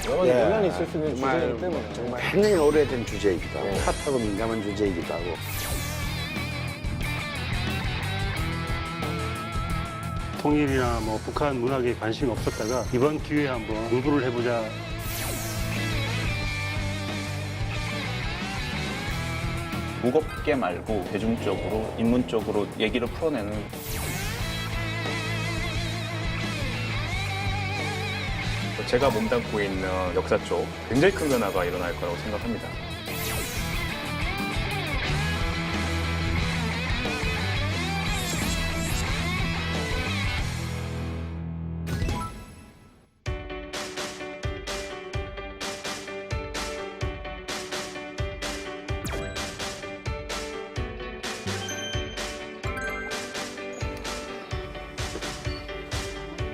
여러 가지 논란이 있을 수 있는 정말, 주제이기 때문에. 정말 굉장히 오래된 주제이기도 하고 핫하고 민감한 주제이기도 하고. 통일이나 뭐 북한 문학에 관심이 없었다가 이번 기회에 한번 공부를 해보자. 무겁게 말고 대중적으로 인문적으로 얘기를 풀어내는 제가 몸담고 있는 역사 쪽 굉장히 큰 변화가 일어날 거라고 생각합니다.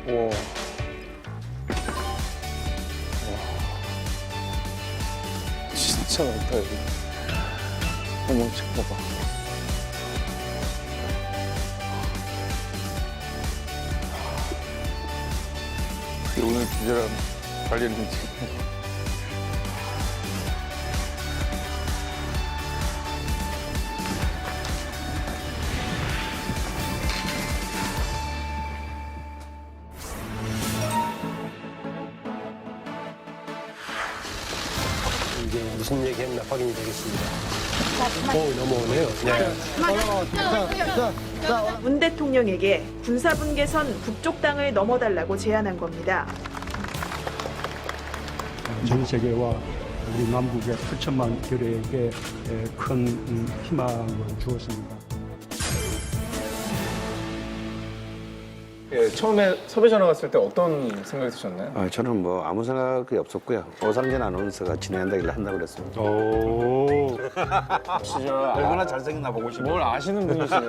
와. 진짜 많다, 여기. 어머, 잠깐만. 오늘 주제랑 관련 있지. 이게 무슨 얘기했나 확인이 되겠습니다. 넘어오네요. 문 대통령에게 군사분계선 북쪽 땅을 넘어달라고 제안한 겁니다. 전 세계와 우리 남북의 8천만 결에게 큰 희망을 주었습니다. 예, 처음에 섭외 전화 왔을 때 어떤 생각이 드셨나요? 저는 뭐 아무 생각이 없었고요. 오상진 아나운서가 진행한다길래 한다고 그랬습니다. 오. 진짜 얼마나 잘생겼나 보고 싶어요. 뭘 아시는 분이시네.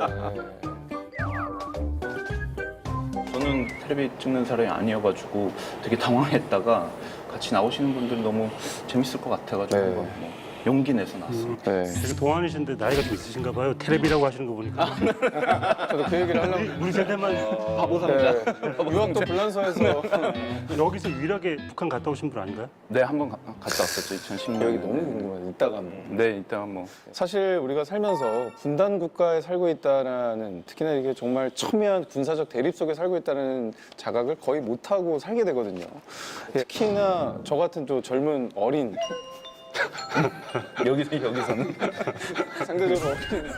저는 텔레비 찍는 사람이 아니어가지고 되게 당황했다가 같이 나오시는 분들 너무 재밌을 것 같아가지고 네. 뭐 용기 내서 나왔습니다. 네. 되게 동안이신데 나이가 좀 있으신가 봐요. 텔레비라고 하시는 거 보니까. 저도 그 얘기를 하려고. 우리 세대만 바보 상자. 네. 유학도 불란서에서 여기서 유일하게 북한 갔다 오신 분 아닌가요? 네, 한번 갔다 왔었죠. 2010년. 여기 너무 궁금해요. 이따가 한번. 네, 이따가 뭐. 사실 우리가 살면서 분단 국가에 살고 있다라는 특히나 이게 정말 첨예한 군사적 대립 속에 살고 있다는 자각을 거의 못하고 살게 되거든요. 특히나 저 같은 또 젊은 어린 여기서는. 상대적으로 어린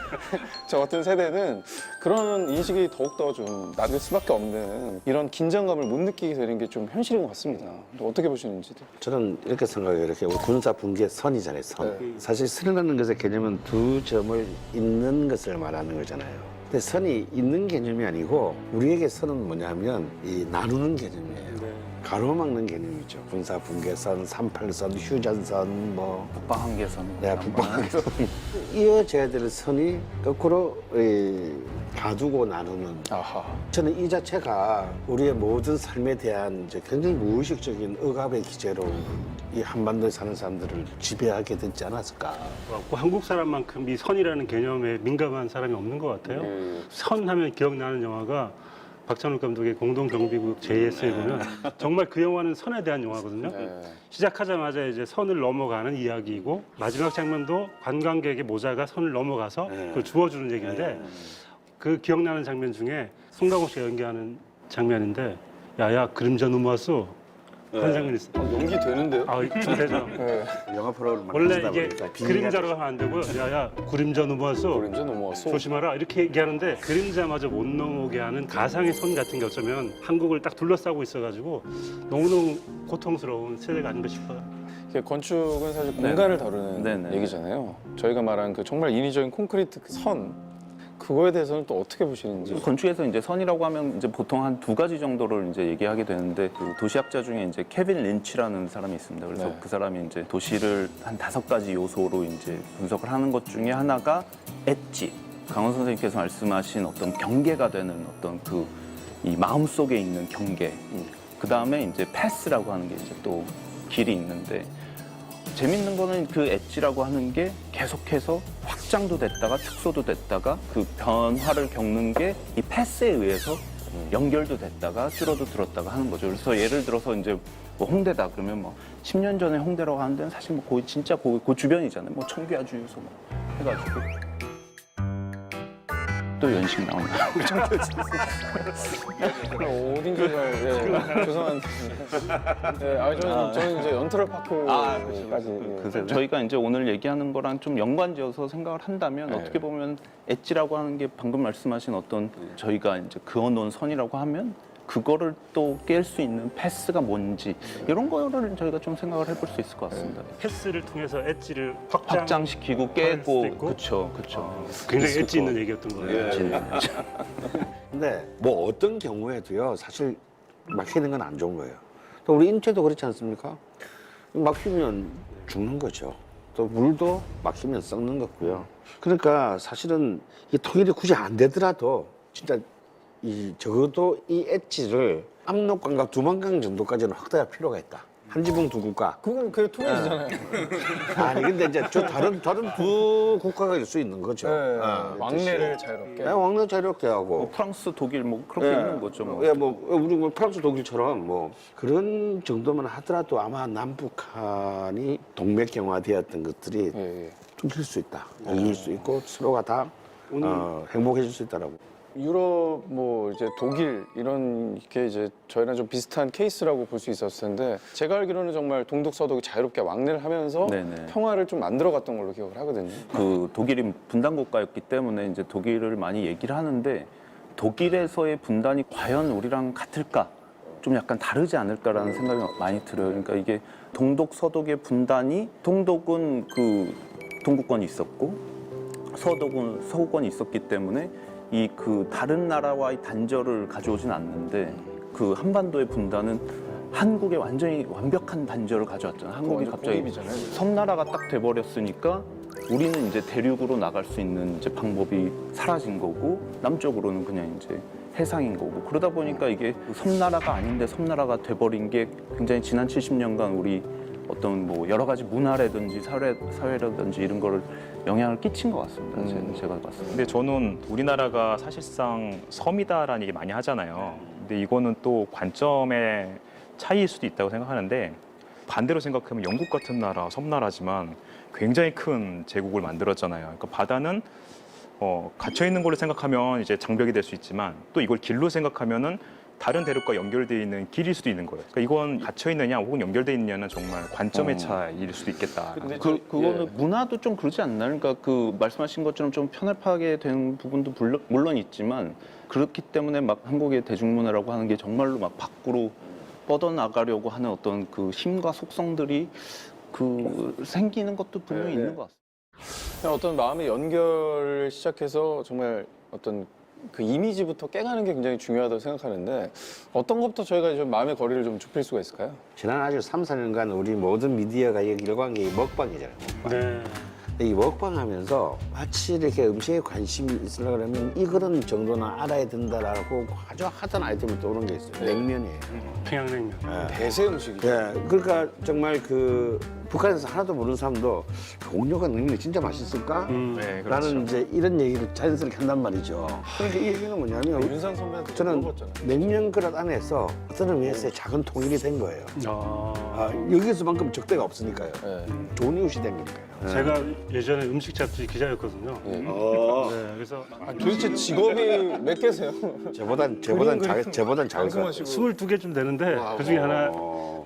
저 같은 세대는 그런 인식이 더욱더 좀 낮을 수밖에 없는 이런 긴장감을 못 느끼게 되는 게 좀 현실인 것 같습니다. 어떻게 보시는지. 저는 이렇게 생각해요. 이렇게 군사 분계 선이잖아요. 선. 네. 사실 선이라는 것의 개념은 두 점을 잇는 것을 말하는 거잖아요. 근데 선이 잇는 개념이 아니고 우리에게 선은 뭐냐면 이 나누는 개념이에요. 가로막는 개념이죠. 군사 분계선, 38선, 휴전선, 뭐 북방한계선. 북방에서 이어져야 될 선이 거꾸로 가두고 나누는. 아하. 저는 이 자체가 우리의 모든 삶에 대한 이제 굉장히 무의식적인 억압의 기제로 이 한반도에 사는 사람들을 지배하게 되지 않았을까. 한국 사람만큼 이 선이라는 개념에 민감한 사람이 없는 것 같아요. 선 하면 기억나는 영화가 박찬욱 감독의 공동경비구역 JS에 보면 정말 그 영화는 선에 대한 영화거든요. 시작하자마자 이제 선을 넘어가는 이야기이고 마지막 장면도 관광객의 모자가 선을 넘어가서 그걸 주워주는 얘기인데 그 기억나는 장면 중에 송강호 씨가 연기하는 장면인데 야야 그림자 너무 왔어 하는 장면이 있어요. 연기 되는데요? 좀 되죠. 네. 영화 프로그램을 원래 만들다 이게 보니까 그림자로 하면 안 되고요. 야야 그림자 너무 왔어. 그림자 넘어왔어. 조심하라 이렇게 얘기하는데 그림자마저 못 넘어오게 하는 가상의 선 같은 게 어쩌면 한국을 딱 둘러싸고 있어가지고 너무너무 고통스러운 세대가 아닌가 싶어요. 이게 건축은 사실 공간을 다루는 네네. 얘기잖아요. 저희가 말한 그 정말 인위적인 콘크리트 그 선 그거에 대해서는 또 어떻게 보시는지. 건축에서 이제 선이라고 하면 이제 보통 한 두 가지 정도를 이제 얘기하게 되는데 그 도시학자 중에 이제 케빈 린치라는 사람이 있습니다. 그래서 네. 그 사람이 이제 도시를 한 5가지 요소로 이제 분석을 하는 것 중에 하나가 엣지. 강원 선생님께서 말씀하신 어떤 경계가 되는 어떤 그 이 마음 속에 있는 경계. 그 다음에 이제 패스라고 하는 게 이제 또 길이 있는데 재밌는 거는 그 엣지라고 하는 게 계속해서 확장도 됐다가 축소도 됐다가 그 변화를 겪는 게 이 패스에 의해서 연결도 됐다가 줄어도 들었다가 하는 거죠. 그래서 예를 들어서 이제 뭐 홍대다 그러면 뭐 10년 전에 홍대라고 하는 데는 사실 뭐 거의 진짜 그 주변이잖아요. 뭐 청규화 주유소 뭐 해가지고 또 연식 나오나? 어딘지 잘 죄송한데. 저는 이제 연트럴파크까지. 그래서 저희가 이제 오늘 얘기하는 거랑 좀 연관지어서 생각을 한다면 네. 어떻게 보면 엣지라고 하는 게 방금 말씀하신 어떤 저희가 이제 그어놓은 선이라고 하면 그거를 또 깰 수 있는 패스가 뭔지 이런 거를 저희가 좀 생각을 해볼 수 있을 것 같습니다. 패스를 통해서 엣지를 확장시키고 수도 깨고 있고? 그렇죠. 굉장히 엣지 있는 얘기였던 거예요. 근데 뭐 어떤 경우에도요 사실 막히는 건 안 좋은 거예요. 또 우리 인체도 그렇지 않습니까? 막히면 죽는 거죠. 또 물도 막히면 썩는 거고요. 그러니까 사실은 이 통일이 굳이 안 되더라도 진짜 적어도 이 엣지를 압록강과 두만강 정도까지는 확대할 필요가 있다. 한 지붕 두 국가. 그건 그게 통일이잖아요. 아니 근데 이제 저 다른 두 국가가 일 수 있는 거죠. 네, 아, 왕래를 자유롭게. 네, 왕래 자유롭게 뭐 하고. 프랑스, 독일 뭐 그렇게 있는 거죠. 뭐. 예, 뭐 우리 뭐 프랑스, 독일처럼 뭐 그런 정도만 하더라도 아마 남북한이 동맥경화되었던 것들이 예. 끊길 수 있다. 열릴 수 있고 서로가 다 행복해질 수 있다라고. 유럽 뭐 이제 독일 이런 게 이제 저희랑 좀 비슷한 케이스라고 볼 수 있었을 텐데 제가 알기로는 정말 동독서독이 자유롭게 왕래를 하면서 네네. 평화를 좀 만들어갔던 걸로 기억을 하거든요. 그 독일이 분단 국가였기 때문에 이제 독일을 많이 얘기를 하는데 독일에서의 분단이 과연 우리랑 같을까? 좀 약간 다르지 않을까라는 생각이 많이 들어요. 그러니까 이게 동독 서독의 분단이 동독은 그 동구권이 있었고 서독은 서구권이 있었기 때문에 이 그 다른 나라와의 단절을 가져오진 않는데 그 한반도의 분단은 한국의 완전히 완벽한 단절을 가져왔잖아요. 한국이 갑자기 섬나라가 딱 돼버렸으니까 우리는 이제 대륙으로 나갈 수 있는 이제 방법이 사라진 거고 남쪽으로는 그냥 이제 해상인 거고 그러다 보니까 이게 섬나라가 아닌데 섬나라가 돼버린 게 굉장히 지난 70년간 우리 어떤 뭐 여러 가지 문화라든지 사회라든지 이런 거를 영향을 끼친 것 같습니다. 제가 봤을 때. 근데 저는 우리나라가 사실상 섬이다라는 얘기 많이 하잖아요. 근데 이거는 또 관점의 차이일 수도 있다고 생각하는데 반대로 생각하면 영국 같은 나라, 섬나라지만 굉장히 큰 제국을 만들었잖아요. 그러니까 바다는 갇혀 있는 걸로 생각하면 이제 장벽이 될 수 있지만 또 이걸 길로 생각하면은 다른 대륙과 연결되어 있는 길일 수도 있는 거예요. 그러니까 이건 갇혀 있느냐 혹은 연결되어 있느냐는 정말 관점의 차이일 수도 있겠다. 그거는 문화도 좀 그러지 않나요? 그러니까 그 말씀하신 것처럼 좀 편협하게 된 부분도 물론 있지만 그렇기 때문에 막 한국의 대중문화라고 하는 게 정말로 막 밖으로 뻗어나가려고 하는 어떤 그 힘과 속성들이 그 생기는 것도 분명히 있는 것 같습니다. 그냥 어떤 마음의 연결을 시작해서 정말 어떤 그 이미지부터 깨가는 게 굉장히 중요하다고 생각하는데 어떤 것부터 저희가 좀 마음의 거리를 좀 좁힐 수가 있을까요? 지난 아주 3, 4년간 우리 모든 미디어가 일관한 게 먹방이잖아요. 먹방. 네. 이 먹방하면서 마치 이렇게 음식에 관심이 있으려고 그러면 이거는 정도는 알아야 된다라고 아주 핫한 아이템을 떠오르는 게 있어요. 냉면이에요. 평양냉면. 대세 음식이죠. 예, 그러니까 정말 그 북한에서 하나도 모르는 사람도 공룡가 냉면이 진짜 맛있을까? 네, 그렇죠. 라는 이제 이런 얘기를 자연스럽게 한단 말이죠. 그러니까 이 얘기가 뭐냐면 윤상 선배한테 저는 물어봤잖아요. 냉면 그릇 안에서 어떤 의미에서 작은 통일이 된 거예요. 아, 여기서만큼 적대가 없으니까요. 네. 좋은 이웃이 된 거니까요. 제가 예전에 음식 잡지 기자였거든요. 네. 네, 그래서 도대체 직업이 몇 개세요? 제보단 작을 것 같아요. 22개쯤 되는데 그 중에 하나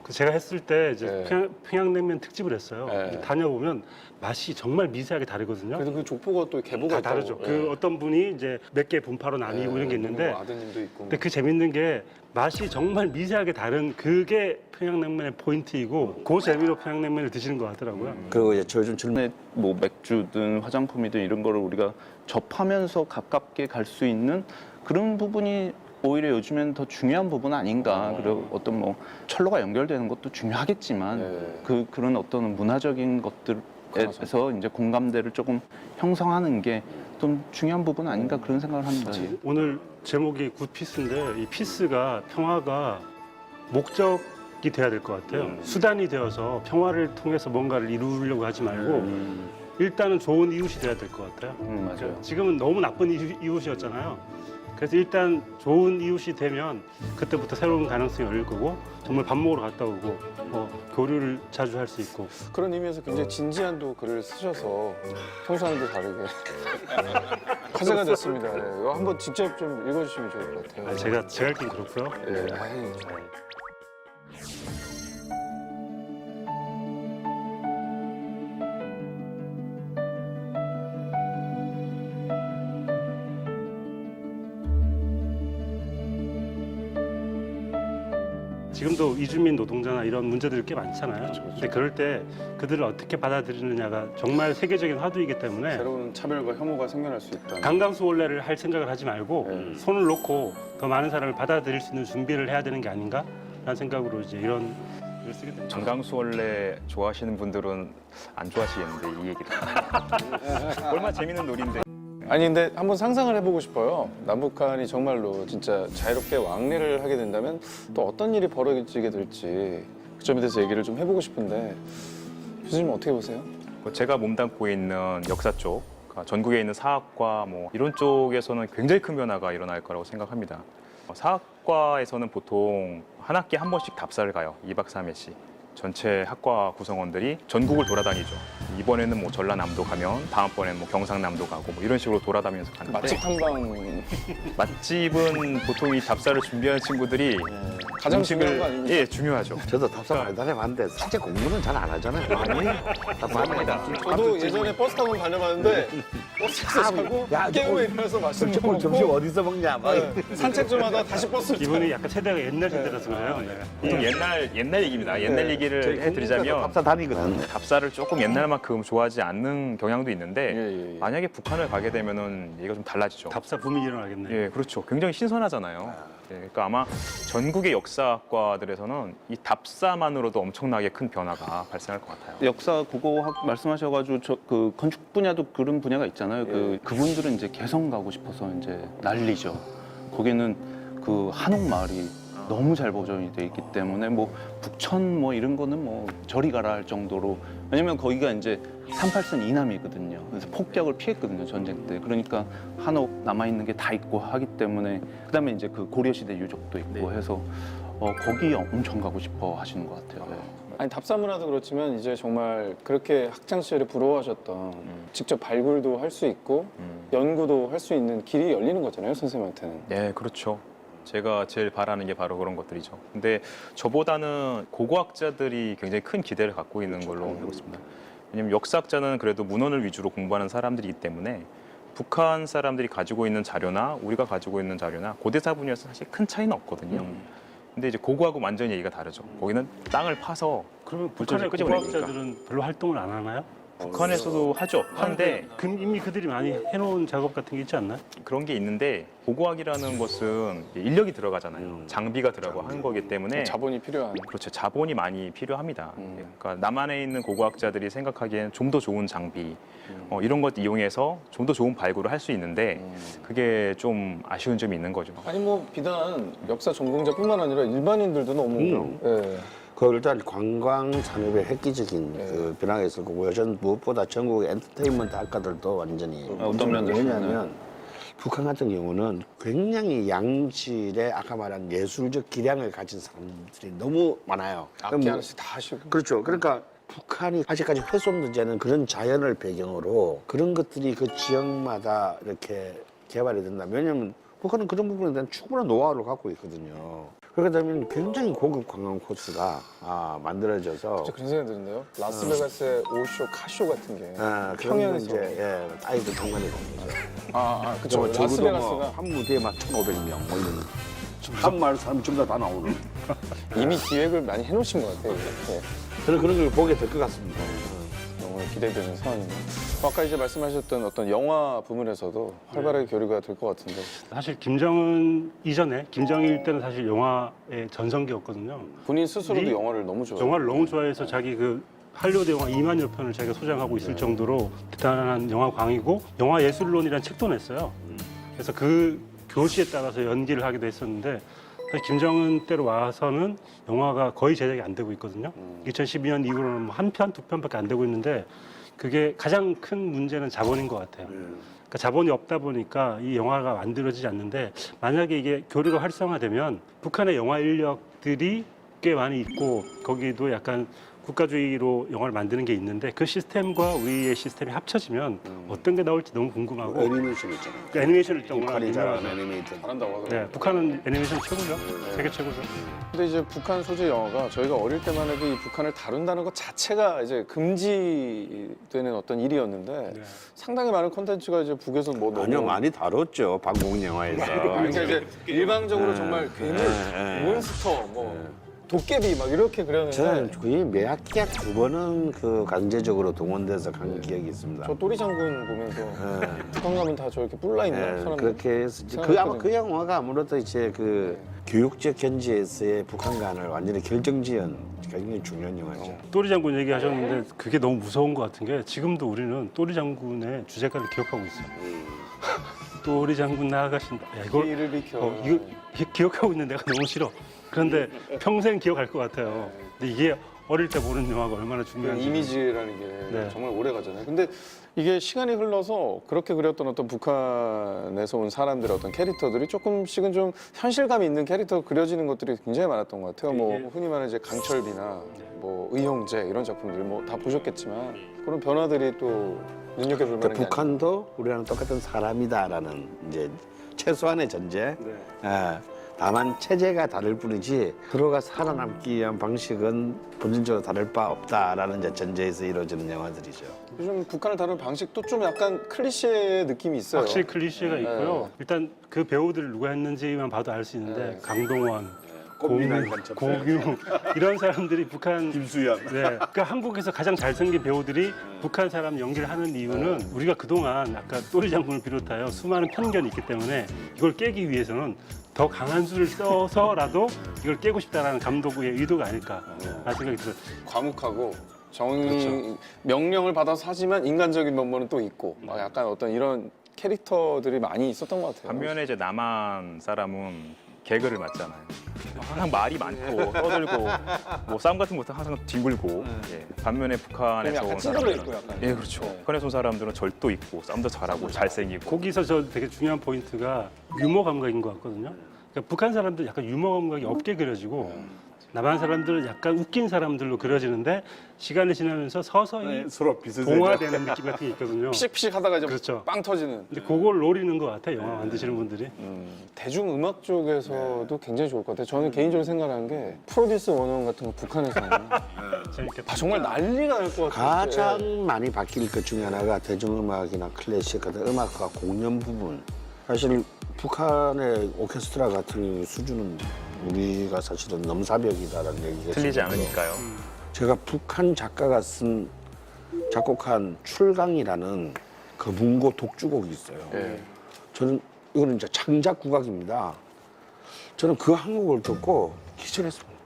그 제가 했을 때 이제 네. 평양냉면 특집을 했어요. 네. 다녀보면 맛이 정말 미세하게 다르거든요. 그래도 그 족보가 또 개보가 다 다르죠. 있다고. 그 어떤 분이 이제 몇 개 분파로 나뉘고 이런 게 있는데 아드님도 있고. 근데 그 재밌는 게 맛이 정말 미세하게 다른 그게 평양냉면의 포인트이고 그 재미로 평양냉면을 드시는 것 같더라고요. 그리고 이제 저 요즘 주변에 뭐 맥주든 화장품이든 이런 거를 우리가 접하면서 가깝게 갈 수 있는 그런 부분이 오히려 요즘엔 더 중요한 부분 아닌가. 그리고 어떤 뭐 철로가 연결되는 것도 중요하겠지만 그런 어떤 문화적인 것들에서 이제 공감대를 조금 형성하는 게 좀 중요한 부분 아닌가 그런 생각을 합니다. 오늘 제목이 굿피스인데 이 피스가 평화가 목적이 돼야 될 것 같아요. 수단이 되어서 평화를 통해서 뭔가를 이루려고 하지 말고 일단은 좋은 이웃이 돼야 될 것 같아요. 맞아요. 지금은 너무 나쁜 이웃이었잖아요. 그래서 일단 좋은 이웃이 되면 그때부터 새로운 가능성이 열릴 거고 정말 밥 먹으러 갔다 오고 교류를 자주 할 수 있고. 그런 의미에서 굉장히 진지한 또 글을 쓰셔서 평소와는 또 다르게 화제가 됐습니다. 예, 이거 한번 직접 좀 읽어주시면 좋을 것 같아요. 제가 읽긴 그렇고요. 예, 아이, 지금도 이주민 노동자나 이런 문제들이 꽤 많잖아요. 근데 그럴 때 그들을 어떻게 받아들이느냐가 정말 세계적인 화두이기 때문에 새로운 차별과 혐오가 생겨날 수 있다. 강강수월래를 할 생각을 하지 말고 네. 손을 놓고 더 많은 사람을 받아들일 수 있는 준비를 해야 되는 게 아닌가라는 생각으로 이제 이런 글을 쓰게 됩니다. 정강수원래 좋아하시는 분들은 안 좋아하시겠는데 이 얘기를 얼마나 재밌는 놀인데. 아니 근데 한번 상상을 해보고 싶어요. 남북한이 정말로 진짜 자유롭게 왕래를 하게 된다면 또 어떤 일이 벌어지게 될지 그 점에 대해서 얘기를 좀 해보고 싶은데 교수님 어떻게 보세요? 제가 몸담고 있는 역사 쪽, 그러니까 전국에 있는 사학과 뭐 이런 쪽에서는 굉장히 큰 변화가 일어날 거라고 생각합니다. 사학과에서는 보통 한 학기에 한 번씩 답사를 가요. 2박 3일씩. 전체 학과 구성원들이 전국을 돌아다니죠. 이번에는 뭐 전라남도 가면 다음번에는 뭐 경상남도 가고 뭐 이런 식으로 돌아다니면서 가는데 맛집 탐방 맛집은 보통 이 답사를 준비하는 친구들이 가장 중요한 거 아닙니까? 예, 중요하죠. 저도 답사 많이 다녀봤는데 사실 공부는 잘 안 하잖아요. 맞습니다. 저도 예전에 버스 타고 다녀봤는데 버스에서 자고 깨우에 일어나서 맛있는 거 오늘 점심 먹고 어디서 먹냐? 막 네, 산책 좀 하다 다시 버스를 이분이 약간 세대가 옛날 세대라서 그래요. 네. 보통 옛날 얘기입니다. 옛날 얘기를 해드리자면 답사 다니거든. 답사를 조금 옛날만큼 좋아하지 않는 경향도 있는데 예. 만약에 북한을 가게 되면은 얘기가 좀 달라지죠. 답사 붐이 일어나겠네요. 예, 그렇죠. 굉장히 신선하잖아요. 예, 그러니까 아마 전국의 역사학과들에서는 이 답사만으로도 엄청나게 큰 변화가 발생할 것 같아요. 역사 국어학 말씀하셔가지고 그 건축 분야도 그런 분야가 있잖아요. 그분들은 이제 개성 가고 싶어서 이제 난리죠. 거기는 그 한옥마을이 너무 잘 보존이 돼 있기 때문에 뭐 북천 뭐 이런 거는 뭐 저리 가라 할 정도로, 왜냐면 거기가 이제 38선 이남이거든요. 그래서 폭격을 피했거든요, 전쟁 때. 그러니까 한옥 남아 있는 게 다 있고 하기 때문에, 그다음에 이제 그 고려시대 유적도 있고 해서 거기 엄청 가고 싶어 하시는 것 같아요. 네. 아니 답사문화도 그렇지만 이제 정말 그렇게 학창 시절에 부러워하셨던 직접 발굴도 할 수 있고 연구도 할 수 있는 길이 열리는 거잖아요, 선생님한테는. 네, 그렇죠. 제가 제일 바라는 게 바로 그런 것들이죠. 근데 저보다는 고고학자들이 굉장히 큰 기대를 갖고 있는 걸로 알고 있습니다. 왜냐면 역사학자는 그래도 문헌을 위주로 공부하는 사람들이기 때문에 북한 사람들이 가지고 있는 자료나 우리가 가지고 있는 자료나 고대사 분야에서 사실 큰 차이는 없거든요. 근데 이제 고고하고 완전히 얘기가 다르죠. 거기는 땅을 파서 그러면 물질을 북한의 끄집어내니까. 고고학자들은 별로 활동을 안 하나요? 북한에서도 하죠. 하는데 이미 그들이 많이 해놓은 작업 같은 게 있지 않나요? 그런 게 있는데 고고학이라는 것은 인력이 들어가잖아요. 장비가 들어가고 하는 거기 때문에 자본이 필요한. 그렇죠. 자본이 많이 필요합니다. 그러니까 남한에 있는 고고학자들이 생각하기에는 좀 더 좋은 장비 이런 것 이용해서 좀 더 좋은 발굴을 할 수 있는데 그게 좀 아쉬운 점이 있는 거죠. 아니 뭐 비단 역사 전공자뿐만 아니라 일반인들도 너무 예. 그 일단 관광 산업의 획기적인 그 변화가 있을 거고, 요즘 무엇보다 전국 엔터테인먼트 학과들도 완전히 어떤 면에서? 왜냐하면 북한 같은 경우는 굉장히 양질의 아까 말한 예술적 기량을 가진 사람들이 너무 많아요. 악기 하나씩 다 하시고. 그렇죠. 그러니까 북한이 아직까지 훼손되지 않은 그런 자연을 배경으로 그런 것들이 그 지역마다 이렇게 개발이 된다. 왜냐하면 북한은 그런 부분에 대한 충분한 노하우를 갖고 있거든요. 그렇게 되면 굉장히 고급 관광 코스가 만들어져서 진짜 그런 생각이 드는데요. 라스베가스의 오쇼, 카쇼 같은 게 그런 평양에서. 이제 아이들 동반이 겁니다. 그쵸. 적어도 라스베가스가 뭐 한 무대에 막 1,500명 뭐 이런 한 마을 사람 전부 다 나오는 이미 기획을 많이 해놓으신 것 같아요. 예. 그런 걸 보게 될 것 같습니다. 너무 기대되는 상황이네요. 아까 이제 말씀하셨던 어떤 영화 부문에서도 활발하게 교류가 될 것 같은데. 사실 김정은 이전에 김정일 때는 사실 영화의 전성기였거든요. 본인 스스로도 이 영화를 너무 좋아해요. 영화를 너무 좋아해서 자기 그 할리우드 영화 2만여 편을 자기가 소장하고 있을 정도로 대단한 영화광이고 영화 예술론이라는 책도 냈어요. 그래서 그 교시에 따라서 연기를 하기도 했었는데 사실 김정은 때로 와서는 영화가 거의 제작이 안 되고 있거든요. 2012년 이후로는 한 편, 두 편밖에 안 되고 있는데 그게 가장 큰 문제는 자본인 것 같아요. 그러니까 자본이 없다 보니까 이 영화가 만들어지지 않는데 만약에 이게 교류가 활성화되면 북한의 영화 인력들이 꽤 많이 있고 거기도 약간 국가주의로 영화를 만드는 게 있는데 그 시스템과 우리의 시스템이 합쳐지면 어떤 게 나올지 너무 궁금하고 애니메이션 있잖아요. 그 애니메이션을 또 워낙 북한이 잘하는 유명하죠. 애니메이션. 잘한다고 하더라고요. 네, 북한은 애니메이션 최고죠. 세계 최고죠. 근데 이제 북한 소재 영화가 저희가 어릴 때만 해도 이 북한을 다룬다는 것 자체가 이제 금지되는 어떤 일이었는데 네. 상당히 많은 콘텐츠가 이제 북에서 뭐 너무 아니요, 많이 다뤘죠. 방공 영화에서. 그러니까 이제 일방적으로 정말 괴물, 몬스터, 뭐 도깨비 막 이렇게 그렸는데 저는 거의 매 학기에 2번은 그 강제적으로 동원돼서 간 기억이 있습니다. 저 또리 장군 보면서 북한 가면 다 저렇게 뿔나 있나 네, 사람들. 그렇게 해서 그 아마 그 영화가 아무래도 이제 그 교육적 견지에서의 북한관을 완전히 결정지은 굉장히 중요한 영화죠. 또리 장군 얘기하셨는데 그게 너무 무서운 것 같은 게 지금도 우리는 또리 장군의 주제가를 기억하고 있어요. 또리 장군 나아가신다. 야, 이걸 이를 비켜. 이거 기억하고 있는 내가 너무 싫어. 그런데 평생 기억할 것 같아요. 근데 이게 어릴 때 보는 영화가 얼마나 그 중요한지. 이미지라는 게 네. 정말 오래 가잖아요. 근데 이게 시간이 흘러서 그렇게 그렸던 어떤 북한에서 온 사람들의 어떤 캐릭터들이 조금씩은 좀 현실감 있는 캐릭터가 그려지는 것들이 굉장히 많았던 것 같아요. 뭐 흔히 말하는 이제 강철비나 뭐 의형제 이런 작품들 뭐 다 보셨겠지만 그런 변화들이 또 눈여겨볼 만한 게 북한도 우리랑 똑같은 사람이다라는 이제 최소한의 전제. 예, 다만 체제가 다를 뿐이지 서로가 살아남기 위한 방식은 본질적으로 다를 바 없다라는 이제 전제에서 이루어지는 영화들이죠. 요즘 북한을 다루는 방식도 좀 약간 클리셰 느낌이 있어요. 확실히 클리셰가 네. 있고요. 일단 그 배우들을 누가 했는지만 봐도 알 수 있는데 네. 강동원, 꽃미남 고규 이런 사람들이 북한 김수현. 네, 그러니까 한국에서 가장 잘생긴 배우들이 북한 사람 연기를 하는 이유는 우리가 그동안 아까 또리 장군을 비롯하여 수많은 편견이 있기 때문에 이걸 깨기 위해서는 더 강한 수를 써서라도 이걸 깨고 싶다라는 감독의 의도가 아닐까라는 생각이 들어요. 과묵하고 정의 그렇죠. 명령을 받아서 하지만 인간적인 면모는 또 있고 막 약간 어떤 이런 캐릭터들이 많이 있었던 것 같아요. 반면에 이제 남한 사람은 개그를 맞잖아요. 항상 말이 많고 떠들고 뭐 싸움 같은 것도 항상 뒹굴고. 예. 반면에 북한에서 약간 온 찌들어 사람들은 있고 약간. 예, 그렇죠. 북한에서 온 사람들은 절도 있고 싸움도 잘하고 잘생기고. 거기서 저 되게 중요한 포인트가 유머 감각인 것 같거든요. 그러니까 북한 사람들 약간 유머 감각이 없게 그려지고 남한 사람들은 약간 웃긴 사람들로 그려지는데 시간이 지나면서 서서히 서로 비슷해져. 동화되는 느낌 같은 게 있거든요. 피식피식 하다가 이제 그렇죠. 빵 터지는. 근데 그걸 노리는 것 같아요. 영화 만드시는 분들이. 대중음악 쪽에서도 굉장히 좋을 것 같아요. 저는 개인적으로 생각하는 게 프로듀스 101 같은 거 북한에서 하면 재밌겠다. 정말 난리가 날 것 같아요. 가장 많이 바뀔 것 중에 하나가 대중음악이나 클래식 같은 음악과 공연 부분. 사실 북한의 오케스트라 같은 수준은 우리가 사실은 넘사벽이다라는 얘기가 틀리지 있어요. 않으니까요. 제가 북한 작가가 작곡한 출강이라는 거문고 독주곡이 있어요. 예. 저는 이거는 이제 창작 국악입니다. 저는 그 한 곡을 듣고 기절했습니다.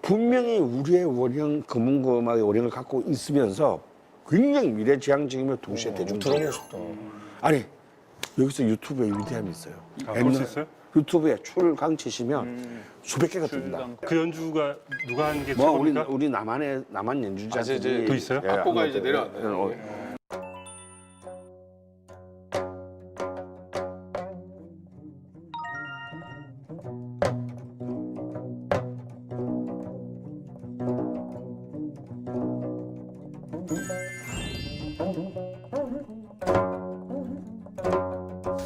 분명히 우리의 원형 거문고 음악의 원형을 갖고 있으면서 굉장히 미래지향적이며 동시에 대중적. 들어보고 싶다. 아니 여기서 유튜브에 위대함이 있어요. 볼 수 있어요? 유튜브에 출강 치시면 수백 개가 뜹니다. 그 연주가 누가 하는 게 뭐 최고입니까? 우리 남한 이제 연주자들이 또 있어요? 악보가 이제 내려왔네요.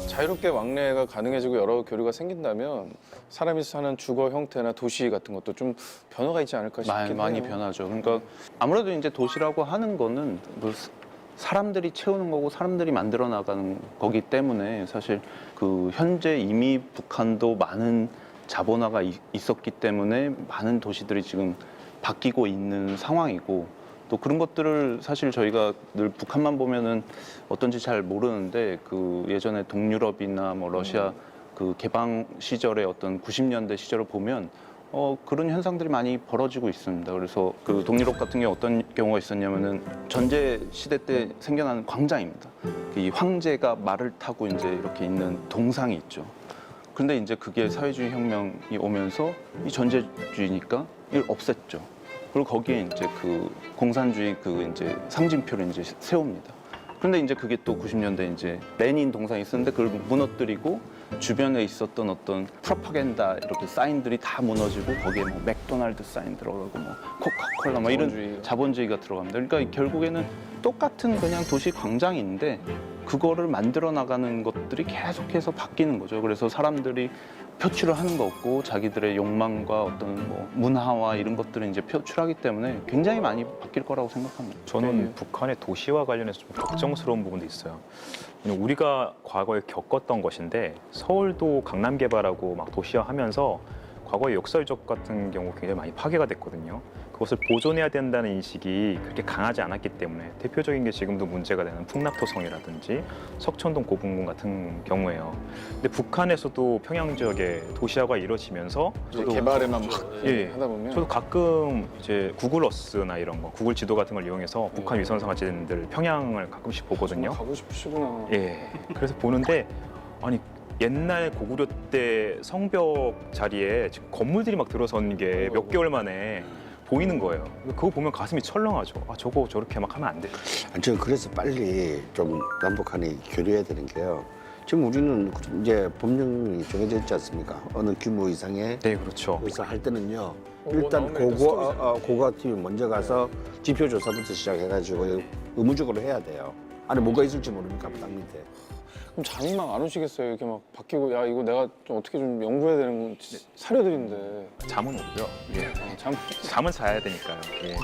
자유롭게 왕래가 가능해지고 여러 교류가 생긴다면 사람이 사는 주거 형태나 도시 같은 것도 좀 변화가 있지 않을까 싶긴 많이 해요. 변하죠. 그러니까 아무래도 이제 도시라고 하는 거는 뭐 사람들이 채우는 거고 사람들이 만들어 나가는 거기 때문에 사실 그 현재 이미 북한도 많은 자본화가 있었기 때문에 많은 도시들이 지금 바뀌고 있는 상황이고 또 그런 것들을 사실 저희가 늘 북한만 보면은 어떤지 잘 모르는데 그 예전에 동유럽이나 뭐 러시아 그 개방 시절의 어떤 90년대 시절을 보면 그런 현상들이 많이 벌어지고 있습니다. 그래서 그 동유럽 같은 경우 어떤 경우가 있었냐면은 전제 시대 때 생겨난 광장입니다. 이 황제가 말을 타고 이제 이렇게 있는 동상이 있죠. 그런데 이제 그게 사회주의 혁명이 오면서 이 전제주의니까 이걸 없앴죠. 그리고 거기에 이제 그 공산주의 그 이제 상징표를 이제 세웁니다. 그런데 이제 그게 또 90년대 이제 레닌 동상이 있었는데 그걸 무너뜨리고 주변에 있었던 어떤 프로파간다 이렇게 사인들이 다 무너지고 거기에 뭐 맥도날드 사인 들어가고 뭐 코카콜라 뭐 이런 자본주의가 들어갑니다. 그러니까 결국에는 똑같은 그냥 도시 광장인데 그거를 만들어 나가는 것들이 계속해서 바뀌는 거죠. 그래서 사람들이 표출을 하는 거 없고 자기들의 욕망과 어떤 뭐 문화와 이런 것들을 이제 표출하기 때문에 굉장히 많이 바뀔 거라고 생각합니다. 저는 북한의 도시와 관련해서 좀 걱정스러운 부분도 있어요. 왜냐면 우리가 과거에 겪었던 것인데 서울도 강남 개발하고 막 도시화하면서 과거의 역사유적 같은 경우 굉장히 많이 파괴가 됐거든요. 그것을 보존해야 된다는 인식이 그렇게 강하지 않았기 때문에 대표적인 게 지금도 문제가 되는 풍납토성이라든지 석천동 고분군 같은 경우예요. 근데 북한에서도 평양 지역에 도시화가 이루어지면서 개발에만 막 예, 하다 보면 저도 가끔 이제 구글 어스나 이런 거, 구글 지도 같은 걸 이용해서 북한 위성 사진들 평양을 가끔씩 보거든요. 가고 싶으시구나. 예. 그래서 보는데 아니 옛날 고구려 때 성벽 자리에 지금 건물들이 막 들어선 게 몇 개월 만에 보이는 거예요. 그거 보면 가슴이 철렁하죠. 아 저거 저렇게 막 하면 안 돼. 저는 그래서 빨리 좀 남북한이 교류해야 되는 게요. 지금 우리는 이제 법령이 정해져 있지 않습니까? 어느 규모 이상의 네, 그렇죠. 그래서 할 때는요. 뭐 일단 나오면 일단 스토리잖아요. 고고팀이 먼저 가서 지표 조사부터 시작해가지고 의무적으로 해야 돼요. 안에 뭐가 있을지 모르니까 땅 밑에. 그럼 잠이 막 안 오시겠어요? 이렇게 막 바뀌고 야 이거 내가 좀 어떻게 좀 연구해야 되는 건 사료들인데. 잠은 오고요. 예. 잠은 자야 되니까요. 예.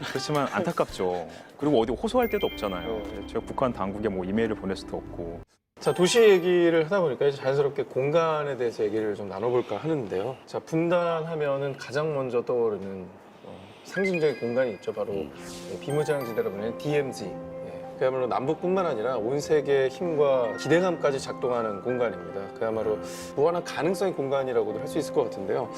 그렇지만 안타깝죠. 그리고 어디 호소할 데도 없잖아요. 제가 북한 당국에 뭐 이메일을 보낼 수도 없고. 자, 도시 얘기를 하다 보니까 이제 자연스럽게 공간에 대해서 얘기를 좀 나눠볼까 하는데요. 자, 분단하면은 가장 먼저 떠오르는 상징적인 공간이 있죠. 바로 비무장지대라고 불리는 DMZ. 그야말로 남북뿐만 아니라 온 세계의 힘과 기대감까지 작동하는 공간입니다. 그야말로 무한한 가능성의 공간이라고도 할 수 있을 것 같은데요.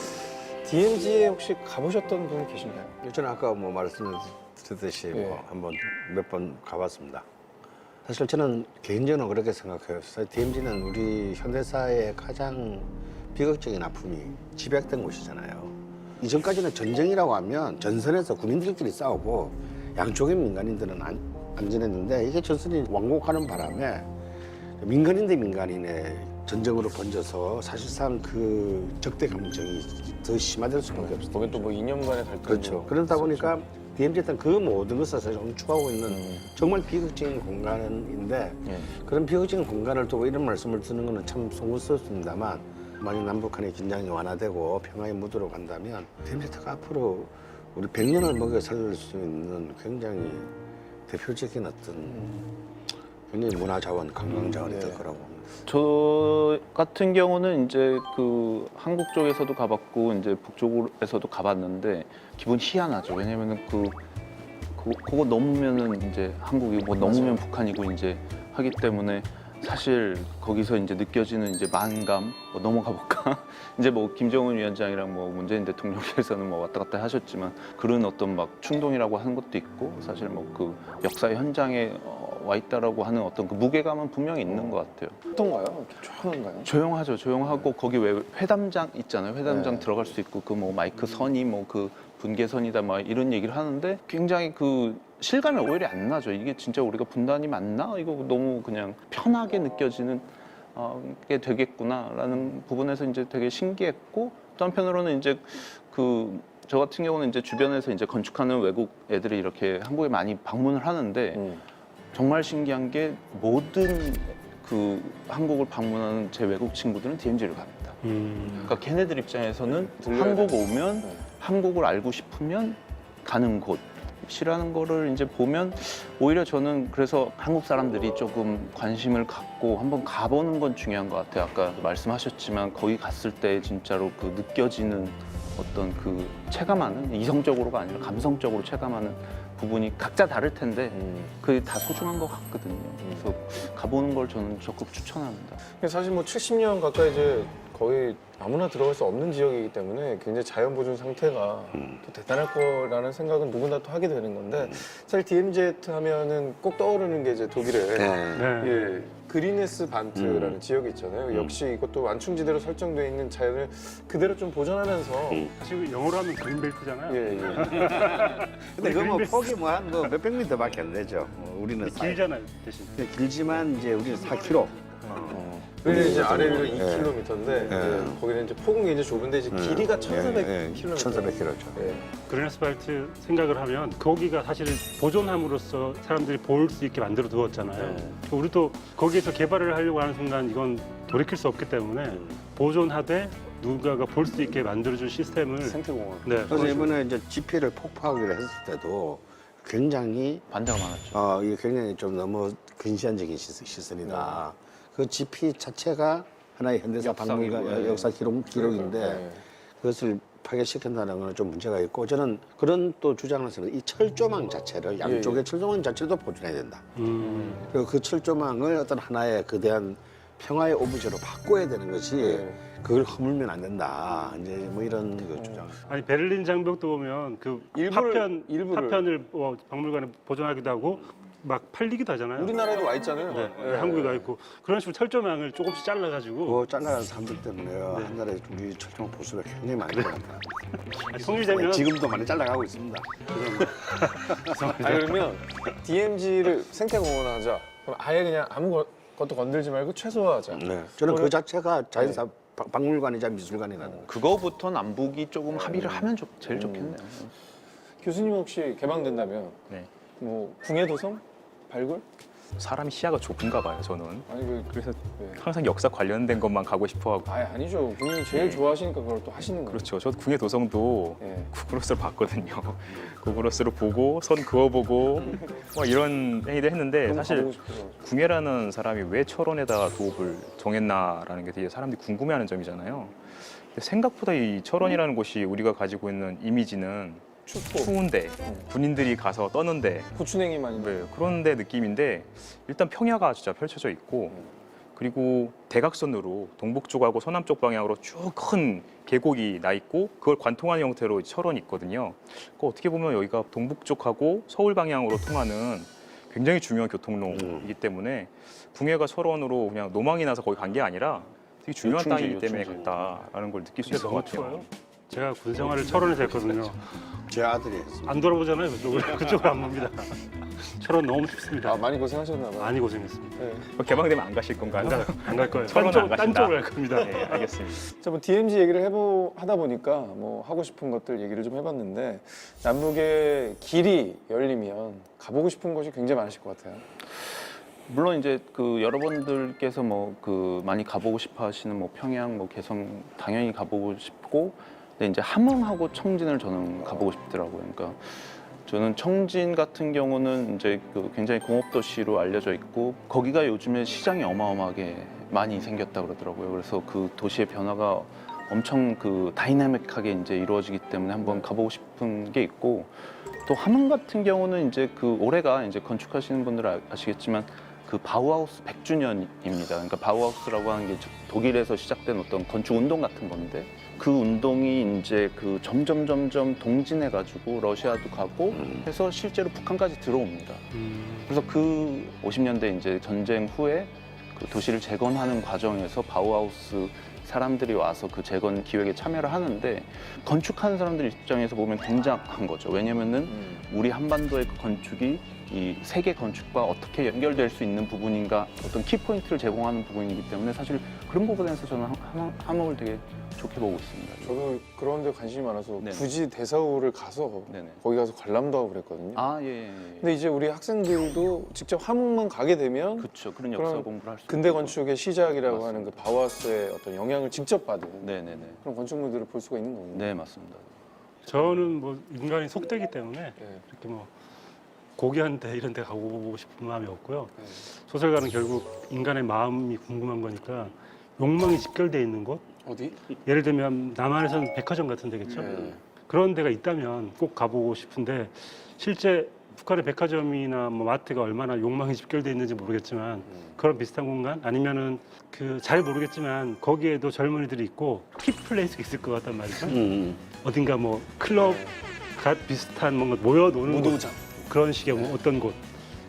DMZ에 혹시 가보셨던 분 계신가요? 저는 아까 뭐 말씀드렸듯이 뭐 한번 몇 번 가봤습니다. 사실 저는 개인적으로 그렇게 생각해요. DMZ는 우리 현대사의 가장 비극적인 아픔이 집약된 곳이잖아요. 이전까지는 전쟁이라고 하면 전선에서 군인들끼리 싸우고 양쪽의 민간인들은 안전했는데 이게 전선이 완곡하는 바람에 민간인 대 민간인의 전쟁으로 번져서 사실상 그 적대 감정이 더 심화될 수밖에 없어요. 거긴 또 뭐 2년간의 갈등. 그렇죠. 그러다 보니까 DMZ는 그 모든 것을 사실 응축하고 있는 정말 비극적인 공간인데 그런 비극적인 공간을 두고 이런 말씀을 드는 것은 참 송구스럽습니다만 만약 남북한의 긴장이 완화되고 평화의 무드로 간다면 DMZ가 앞으로 우리 100년을 먹여 살릴 수 있는 굉장히 대표적인 어떤 굉장히 문화자원, 관광자원이 될 거라고 봅니다. 저 같은 경우는 이제 그 한국 쪽에서도 가봤고 이제 북쪽에서도 가봤는데 기분 희한하죠. 왜냐면은 그거 넘으면은 이제 한국이 뭐 넘으면 북한이고 이제 하기 때문에 사실 거기서 이제 느껴지는 이제 만감, 뭐 넘어가 볼까? 이제 뭐 김정은 위원장이랑 뭐 문재인 대통령께서는 뭐 왔다 갔다 하셨지만 그런 어떤 막 충동이라고 하는 것도 있고 사실 뭐 그 역사 현장에 와 있다라고 하는 어떤 그 무게감은 분명히 있는 것 같아요. 어떤가요? 이렇게 조용한가요? 조용하죠. 조용하고 거기 왜 회담장 있잖아요. 회담장 들어갈 수 있고 그 뭐 마이크 선이 뭐 그 분계선이다 막 이런 얘기를 하는데 굉장히 그 실감이 오히려 안 나죠. 이게 진짜 우리가 분단이 맞나? 이거 너무 그냥 편하게 느껴지는 게 되겠구나라는 부분에서 이제 되게 신기했고 또 한편으로는 이제 저 같은 경우는 이제 주변에서 이제 건축하는 외국 애들이 이렇게 한국에 많이 방문을 하는데 정말 신기한 게 모든 그 한국을 방문하는 제 외국 친구들은 DMZ를 갑니다. 그러니까 걔네들 입장에서는 한국 오면 한국을 알고 싶으면 가는 곳이라는 거를 이제 보면 오히려 저는 그래서 한국 사람들이 조금 관심을 갖고 한번 가보는 건 중요한 것 같아요. 아까 말씀하셨지만 거기 갔을 때 진짜로 그 느껴지는 어떤 그 체감하는 이성적으로가 아니라 감성적으로 체감하는 부분이 각자 다를 텐데 그게 다 소중한 것 같거든요. 그래서 가보는 걸 저는 적극 추천합니다. 사실 뭐 70년 가까이 이제 거의 아무나 들어갈 수 없는 지역이기 때문에 굉장히 자연 보존 상태가 또 대단할 거라는 생각은 누구나 또 하게 되는 건데 사실 DMZ 하면은 꼭 떠오르는 게 이제 독일의 네. 예, 그리네스 반트라는 지역이 있잖아요. 역시 이것도 완충지대로 설정되어 있는 자연을 그대로 좀 보존하면서 사실 영어로 하면 그린벨트잖아요. 예, 예. 근데 그 뭐 폭이 뭐 한 뭐 몇백 미터밖에 안 되죠. 우리는 길잖아요, 대신. 길지만 이제 우리는 4km. 그리고 이제 아래 위로 예. 2km인데 예. 거기는 이제 폭은 굉장히 좁은데 이제 길이가 1,400km. 1,400km죠. 예. 그린아스팔트 생각을 하면 거기가 사실은 보존함으로써 사람들이 볼 수 있게 만들어 두었잖아요. 우리도 거기에서 개발을 하려고 하는 순간 이건 돌이킬 수 없기 때문에 보존하되 누군가가 볼 수 있게 만들어준 시스템을 생태공원. 네, 그래서 이번에 이제 지피를 폭파하기로 했을 때도 굉장히 반대가 많았죠. 이게 굉장히 좀 너무 근시안적인 시설이다. 그 지피 자체가 하나의 현대사 박물관 역사 기록인데 네. 그것을 파괴시킨다는 건 좀 문제가 있고 저는 그런 또 주장을 했습니다. 이 철조망 자체를 양쪽의 철조망 자체도 보존해야 된다. 그리고 그 철조망을 어떤 하나의 거대한 평화의 오브제로 바꿔야 되는 것이 그걸 허물면 안 된다. 이제 뭐 이런 그 주장. 아니 베를린 장벽도 보면 그 일부를- 파편을 박물관에 보존하기도 하고 막 팔리기도 하잖아요. 우리나라에도 와 있잖아요. 네, 예. 한국에 가 있고 그런 식으로 철조망을 조금씩 잘라가지고 그거 잘라간 사람들 때문에 한 나라에 우리 철조망 보수가 굉장히 많이 늘었다. 통일되면 지금도 많이 잘라가고 있습니다. 그러면 DMZ를 생태공원 하자. 그럼 아예 그냥 아무것도 건들지 말고 최소화하자. 네. 저는 그 자체가 자연사 박물관이자 미술관이라는 거. 그거부터 남북이 조금 합의를 하면 제일 좋겠네요. 교수님 혹시 개방된다면 네. 뭐 궁예도성? 발굴? 사람이 시야가 좁은가 봐요, 저는. 아니 그래서 네. 항상 역사 관련된 것만 가고 싶어하고. 아니죠. 본인이 제일 좋아하시니까 그걸 또 하시는 거죠. 그렇죠. 저도 궁예 도성도 예. 구글어스로 봤거든요. 구글어스로 보고 선 그어보고 뭐 이런 행위들 했는데 너무 사실 가보고 싶어서. 궁예라는 사람이 왜 철원에다가 도읍을 정했나라는 게 되게 사람들이 궁금해하는 점이잖아요. 근데 생각보다 이 철원이라는 곳이 우리가 가지고 있는 이미지는 추포, 추운데 군인들이 가서 떠는데 고추냉이만 네, 그런 데 느낌인데 일단 평야가 진짜 펼쳐져 있고 그리고 대각선으로 동북쪽하고 서남쪽 방향으로 쭉 큰 계곡이 나 있고 그걸 관통하는 형태로 철원이 있거든요. 그 어떻게 보면 여기가 동북쪽하고 서울 방향으로 통하는 굉장히 중요한 교통로이기 때문에 궁예가 철원으로 그냥 노망이 나서 거기 간 게 아니라 되게 중요한 요충지, 땅이기 때문에 요충지. 갔다라는 걸 느낄 수 진짜 있을 것 너무 같아요. 추워요. 제가 군 생활을 철원에서 했거든요. 제 아들이 했습니다. 안 돌아보잖아요, 그쪽으로 안 봅니다. 철원 너무 춥습니다. 많이 고생하셨나 봐요. 많이 고생했습니다. 개방되면 안 가실 건가요? 안 갈 거예요. 철원은 안 딴 가신다. 쪽으로 갈 겁니다. 네, 알겠습니다. 자, 뭐 DMZ 얘기를 하다 보니까 뭐 하고 싶은 것들 얘기를 좀 해봤는데 남북의 길이 열리면 가보고 싶은 곳이 굉장히 많으실 것 같아요. 물론 이제 그 여러분들께서 뭐 그 많이 가보고 싶어 하시는 뭐 평양, 뭐 개성 당연히 가보고 싶고, 근데 이제 함흥하고 청진을 저는 가보고 싶더라고요. 그러니까 저는 청진 같은 경우는 이제 그 굉장히 공업 도시로 알려져 있고 거기가 요즘에 시장이 어마어마하게 많이 생겼다 그러더라고요. 그래서 그 도시의 변화가 엄청 그 다이나믹하게 이제 이루어지기 때문에 한번 가보고 싶은 게 있고, 또 함흥 같은 경우는 이제 그 올해가 이제 건축하시는 분들은 아시겠지만 그 바우하우스 100주년입니다. 그러니까 바우하우스라고 하는 게 독일에서 시작된 어떤 건축 운동 같은 건데 그 운동이 이제 그 점점 동진해가지고 러시아도 가고 해서 실제로 북한까지 들어옵니다. 그래서 그 50년대 이제 전쟁 후에 그 도시를 재건하는 과정에서 바우하우스 사람들이 와서 그 재건 기획에 참여를 하는데 건축하는 사람들 입장에서 보면 굉장한 거죠. 왜냐면은 우리 한반도의 그 건축이 이 세계 건축과 어떻게 연결될 수 있는 부분인가 어떤 키포인트를 제공하는 부분이기 때문에 사실 그런 부분에서 저는 함흥을 되게 좋게 보고 있습니다. 저도 그런 데 관심이 많아서 네네. 굳이 대서울을 가서 네네. 거기 가서 관람도 하고 그랬거든요. 아, 예. 근데 이제 우리 학생들도 직접 함흥만 가게 되면 그렇죠. 그런 역사 그럼 공부를 할 수 근대 있고. 건축의 시작이라고 맞습니다. 하는 그 바우하우스의 어떤 영향을 직접 받은 네네네. 그런 건축물들을 볼 수가 있는 거군요. 네, 맞습니다. 저는 뭐 인간이 속되기 때문에 네. 이렇게 뭐 고귀한 데 이런 데 가고 싶은 마음이 없고요. 소설가는 결국 인간의 마음이 궁금한 거니까 욕망이 직결돼 있는 곳. 어디? 예를 들면 남한에서는 백화점 같은 데겠죠. 네. 그런 데가 있다면 꼭 가보고 싶은데 실제 북한의 백화점이나 뭐 마트가 얼마나 욕망이 집결돼 있는지 모르겠지만 그런 비슷한 공간 아니면은 그 잘 모르겠지만 거기에도 젊은이들이 있고 힙플레이스가 있을 것 같단 말이죠. 어딘가 뭐 클럽과 비슷한 뭔가 모여 노는 무도장. 그런 식의 뭐 어떤 곳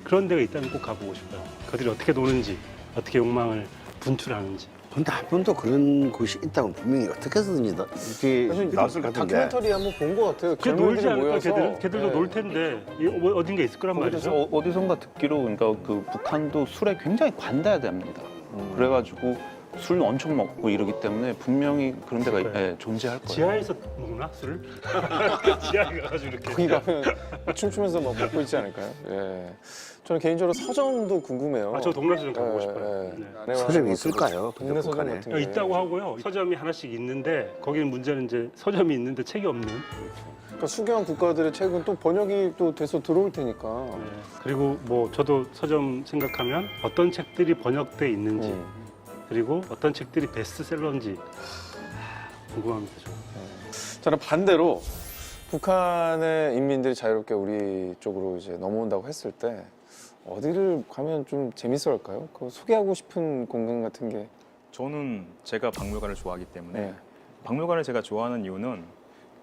그런 데가 있다면 꼭 가보고 싶어요. 그들이 어떻게 노는지 어떻게 욕망을 분출하는지. 근데 한 번도 그런 곳이 있다고 분명히 어떻게 해서든지 이렇게 나왔을 것 같은데. 다큐멘터리 한번 본 것 같아요. 그 놀지 젊은이들이 않을까 모여서. 걔들도 네. 놀 텐데 어딘가 있을 거란 그래서 말이죠. 어디선가 듣기로 그러니까 그 북한도 술에 굉장히 관대하답니다. 그래가지고 술 엄청 먹고 이러기 때문에 분명히 그런 데가 그래. 존재할 거예요. 지하에서 먹나 술을? 지하에 가가지고 이렇게. 거기 가면 춤추면서 막 먹고 있지 않을까요? 예. 저는 개인적으로 서점도 궁금해요. 아, 저 동남서점 가보고 예, 싶어요. 예. 네. 안에 서점이 와서 있을까요? 동네 서점 북한에? 같은 게 있다고 하고요. 서점이 하나씩 있는데 거기는 문제는 이제 서점이 있는데 책이 없는. 그러니까 수교한 국가들의 책은 또 번역이 또 돼서 들어올 테니까. 네. 그리고 뭐 저도 서점 생각하면 어떤 책들이 번역돼 있는지 그리고 어떤 책들이 베스트셀러인지 궁금합니다. 저는 반대로 북한의 인민들이 자유롭게 우리 쪽으로 이제 넘어온다고 했을 때 어디를 가면 좀 재밌을까요? 그 소개하고 싶은 공간 같은 게. 저는 제가 박물관을 좋아하기 때문에 네. 박물관을 제가 좋아하는 이유는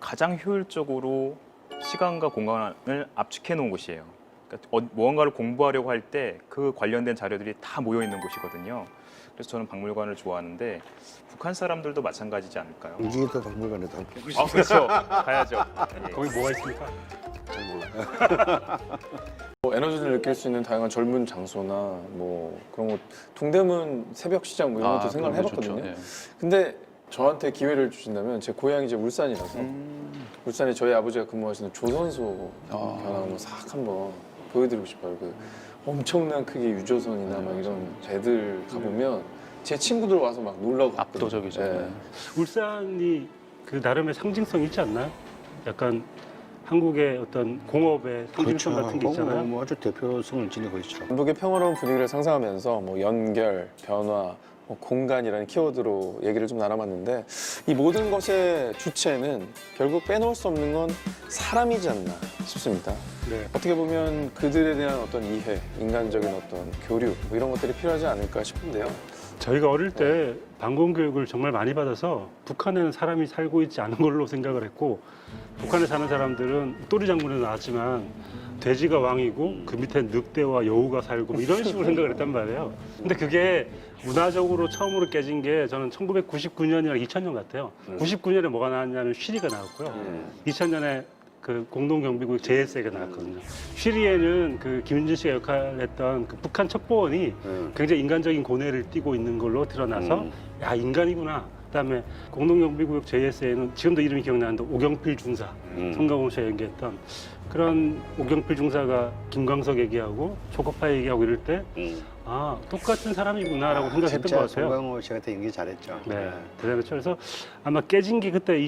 가장 효율적으로 시간과 공간을 압축해 놓은 곳이에요. 그러니까 무언가를 공부하려고 할 때 그 관련된 자료들이 다 모여 있는 곳이거든요. 그래서 저는 박물관을 좋아하는데 북한 사람들도 마찬가지지 않을까요? 우리도 박물관에도 함께. 아 그렇죠. 가야죠. 예. 거기 뭐가 있습니까? 뭐 에너지를 느낄 수 있는 다양한 젊은 장소나 뭐 그런 것, 동대문 새벽 시장 뭐 이런 것도 생각을 그런 거 해봤거든요. 좋죠. 예. 근데 저한테 기회를 주신다면 제 고향이 이제 울산이라서 울산에 저희 아버지가 근무하시는 조선소 견학 한번 싹 한번 보여드리고 싶어요. 그 엄청난 크기 유조선이나 막 이런 배들 가보면 제 친구들 와서 막 놀라고 갔거든요. 압도적이죠. 예. 네. 울산이 그 나름의 상징성 있지 않나요? 약간 한국의 어떤 공업의 상징성 같은 게 있잖아요. 뭐 아주 대표성을 지니고 있죠. 전북의 평화로운 분위기를 상상하면서 뭐 연결, 변화, 뭐 공간이라는 키워드로 얘기를 좀 나눠봤는데 이 모든 것의 주체는 결국 빼놓을 수 없는 건 사람이지 않나 싶습니다. 네. 어떻게 보면 그들에 대한 어떤 이해, 인간적인 어떤 교류 뭐 이런 것들이 필요하지 않을까 싶은데요. 저희가 어릴 때 방공 교육을 정말 많이 받아서 북한에는 사람이 살고 있지 않은 걸로 생각을 했고 북한에 사는 사람들은 또리 장군에 나왔지만 돼지가 왕이고 그 밑에 늑대와 여우가 살고 뭐 이런 식으로 생각을 했단 말이에요. 근데 그게 문화적으로 처음으로 깨진 게 저는 1999년이나 2000년 같아요. 99년에 뭐가 나왔냐면 쉬리가 나왔고요. 2000년에 그 공동경비국 JSA가 나왔거든요. 쉬리에는 그 김윤진 씨가 역할을 했던 그 북한 첩보원이 굉장히 인간적인 고뇌를 띠고 있는 걸로 드러나서 야 인간이구나. 그다음에 공동경비구역 JSA는 지금도 이름이 기억나는데 오경필 중사, 송강호 씨가 연기했던 그런 오경필 중사가 김광석 얘기하고 초코파 얘기하고 이럴 때 아 똑같은 사람이구나라고 생각했던 것 진짜 같아요. 송강호 씨가 연기 잘했죠. 네, 대단했죠. 그래서 아마 깨진 게 그때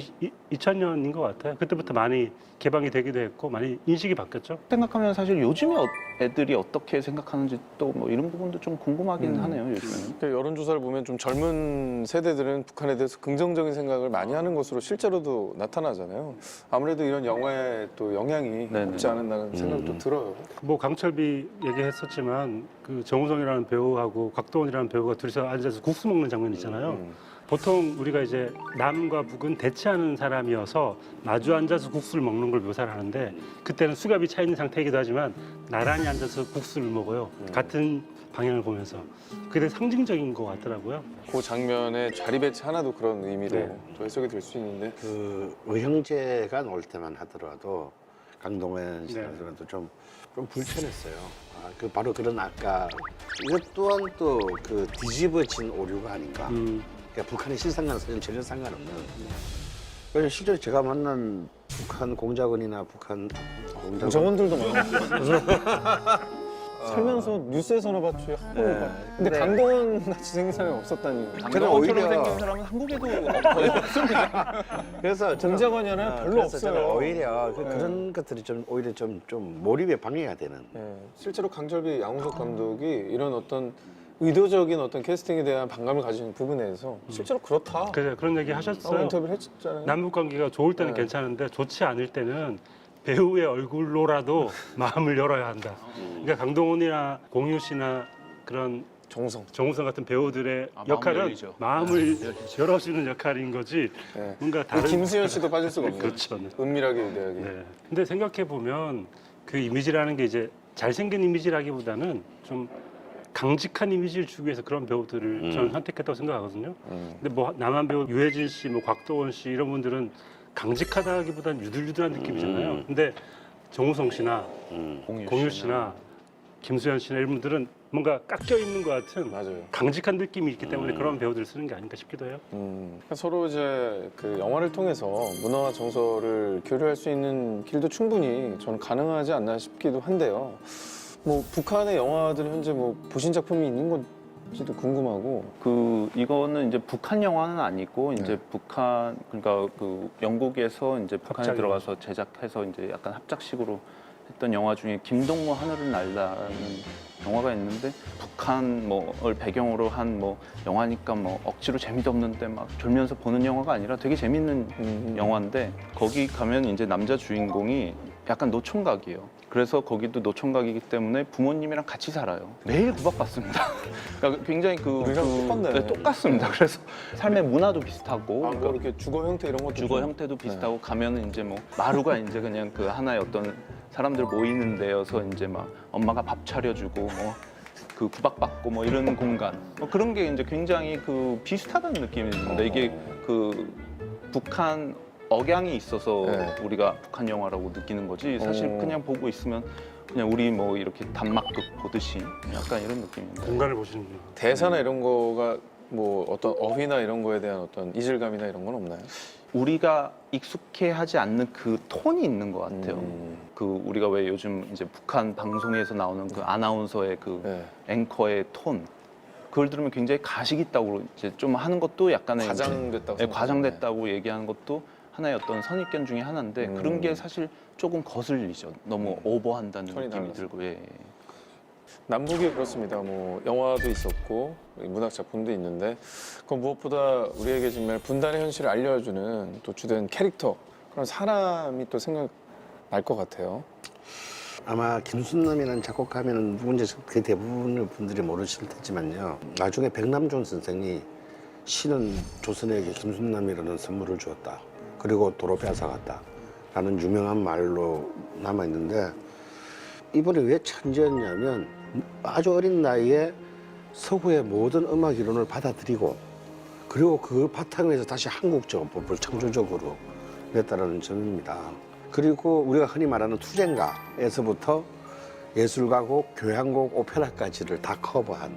2000년인 것 같아요. 그때부터 많이 개방이 되기도 했고 많이 인식이 바뀌었죠. 생각하면 사실 요즘에 애들이 어떻게 생각하는지 또 뭐 이런 부분도 좀 궁금하긴 하네요. 요즘에는. 그 여론조사를 보면 좀 젊은 세대들은 북한에 대해서 긍정적인 생각을 많이 하는 것으로 실제로도 나타나잖아요. 아무래도 이런 영화에 또 영향이 네네. 없지 않았다는 생각도 들어요. 뭐 강철비 얘기했었지만 그 정우성이라는 배우하고 곽도원이라는 배우가 둘이서 앉아서 국수 먹는 장면 있잖아요. 보통 우리가 이제 남과 북은 대치하는 사람이어서 마주 앉아서 국수를 먹는 걸 묘사를 하는데 그때는 수갑이 차 있는 상태이기도 하지만 나란히 앉아서 국수를 먹어요. 같은 방향을 보면서. 그게 되게 상징적인 것 같더라고요. 그 장면의 자리배치 하나도 그런 의미로 네. 또 해석이 될 수 있는데 그 의형제가 나올 때만 하더라도 강동원 네. 씨한테도 좀 불편했어요. 아, 그 바로 그런 아까 이것 또한 또 그 뒤집어진 오류가 아닌가. 그러니까 북한의 실상과는 전혀 상관없는. 그래서 실제로 제가 만난 북한 공작원이나 북한 공작원 정원들도 많아요. 살면서 뉴스에서나 봤지 한 번도 봤. 근데 네. 강동원 같이 생긴 사람이 없었다니. 저는 오히려 생긴 사람은 한국에도 거의 없습니다. 그래서 저는 공작원이나 별로 그래서 저는 없어요. 오히려 네. 그런 것들이 좀 오히려 좀 몰입에 방해가 되는. 실제로 강철비 양우석 감독이 이런 어떤 의도적인 어떤 캐스팅에 대한 반감을 가지는 부분에 대해서 실제로 그렇다. 그래서 그런 얘기 라고 하셨어요. 인터뷰를 했잖아요. 남북 관계가 좋을 때는 네. 괜찮은데 좋지 않을 때는 배우의 얼굴로라도 마음을 열어야 한다. 그러니까 강동원이나 공유 씨나 그런 정우성 같은 배우들의 마음을 역할은 열리죠. 마음을 열어주는 역할인 거지. 네. 뭔가 다른 김수현 씨도 빠질 수가 없네요. 그렇죠. 네. 은밀하게 유대하게. 네. 근데 생각해 보면 그 이미지라는 게 이제 잘생긴 이미지라기보다는 좀 강직한 이미지를 주기 위해서 그런 배우들을 저는 선택했다고 생각하거든요. 근데 뭐 남한 배우 유해진 씨, 뭐 곽도원 씨 이런 분들은 강직하다기보다는 유들유들한 느낌이잖아요. 근데 정우성 씨나 공유 씨나 김수현 씨나 이런 분들은 뭔가 깎여 있는 것 같은 맞아요. 강직한 느낌이 있기 때문에 그런 배우들을 쓰는 게 아닌가 싶기도 해요. 그러니까 서로 이제 그 영화를 통해서 문화와 정서를 교류할 수 있는 길도 충분히 저는 가능하지 않나 싶기도 한데요. 뭐 북한의 영화들 현재 뭐 보신 작품이 있는 건지도 궁금하고. 이거는 이제 북한 영화는 아니고 이제 네. 북한 그러니까 그 영국에서 이제 북한에 합작 들어가서 제작해서 이제 약간 합작식으로 했던 영화 중에 김동무 하늘은 날라는 영화가 있는데 북한 뭐를 배경으로 한 뭐 영화니까 뭐 억지로 재미도 없는데 막 졸면서 보는 영화가 아니라 되게 재밌는 영화인데 거기 가면 이제 남자 주인공이 약간 노총각이에요. 그래서 거기도 노총각이기 때문에 부모님이랑 같이 살아요. 매일 구박받습니다. 그러니까 굉장히 우리랑 똑같네. 네, 똑같습니다. 그래서 삶의 문화도 비슷하고 뭐 그러니까 이렇게 주거 형태 이런 것도 주거 좀- 형태도 비슷하고 가면은 이제 뭐 마루가 이제 그냥 그 하나의 어떤 사람들 모이는 데여서 이제 막 엄마가 밥 차려주고 뭐 그 구박받고 뭐 이런 공간 뭐 그런 게 이제 굉장히 그 비슷하다는 느낌이 듭니다. 이게 그 북한 억양이 있어서 네. 우리가 북한 영화라고 느끼는 거지 사실 그냥 보고 있으면 그냥 우리 뭐 이렇게 단막극 보듯이 약간 이런 느낌입니다. 공간을 보시는군요. 대사나 이런 거가 뭐 어떤 어휘나 이런 거에 대한 어떤 이질감이나 이런 건 없나요? 우리가 익숙해하지 않는 그 톤이 있는 것 같아요. 음. 그 우리가 왜 요즘 이제 북한 방송에서 나오는 그 아나운서의 그 네. 앵커의 톤 그걸 들으면 굉장히 가식 있다고 이제 좀 하는 것도 약간의 과장됐다고. 네, 과장됐다고 얘기하는 것도 하나의 어떤 선입견 중에 하나인데 그런 게 사실 조금 거슬리죠. 너무 오버한다는 톤이 느낌이 달라서. 들고 예. 남북이 그렇습니다. 뭐 영화도 있었고 문학 작품도 있는데 그 무엇보다 우리에게 정말 분단의 현실을 알려주는 또 주된 캐릭터 그런 사람이 또 생각날 것 같아요. 아마 김순남이라는 작곡가면은 누군지 그 대부분의 분들이 모르실 테지만요. 나중에 백남준 선생이 신은 조선에게 김순남이라는 선물을 주었다. 그리고 도로 뺏어갔다. 라는 유명한 말로 남아있는데 이분이 왜 천재였냐면 아주 어린 나이에 서구의 모든 음악 이론을 받아들이고 그리고 그 바탕에서 다시 한국적 법을 창조적으로 냈다는 점입니다. 그리고 우리가 흔히 말하는 투쟁가에서부터 예술가곡, 교향곡, 오페라까지를 다 커버한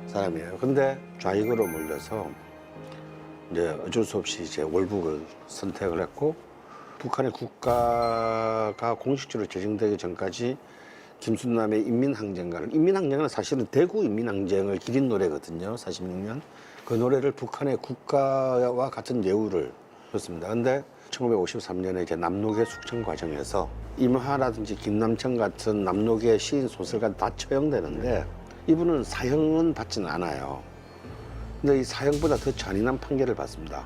사람이에요. 근데 좌익으로 몰려서 이제 어쩔 수 없이 이제 월북을 선택을 했고 북한의 국가가 공식적으로 제정되기 전까지 김순남의 인민항쟁은 사실은 대구 인민항쟁을 기린 노래거든요. 46년. 그 노래를 북한의 국가와 같은 예우를 줬습니다. 근데 1953년에 이제 남노계 숙청 과정에서 임화라든지 김남청 같은 남노계 시인 소설가 다 처형되는데 이분은 사형은 받지는 않아요. 근데 이 사형보다 더 잔인한 판결을 받습니다.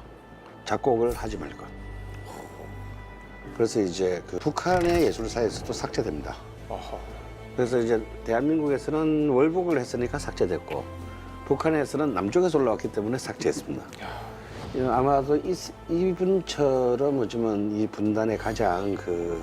작곡을 하지 말 것. 그래서 이제 그 북한의 예술사에서도 삭제됩니다. 그래서 이제 대한민국에서는 월북을 했으니까 삭제됐고 북한에서는 남쪽에서 올라왔기 때문에 삭제했습니다. 아마도 이분처럼 요즘은 이 분단의 가장 그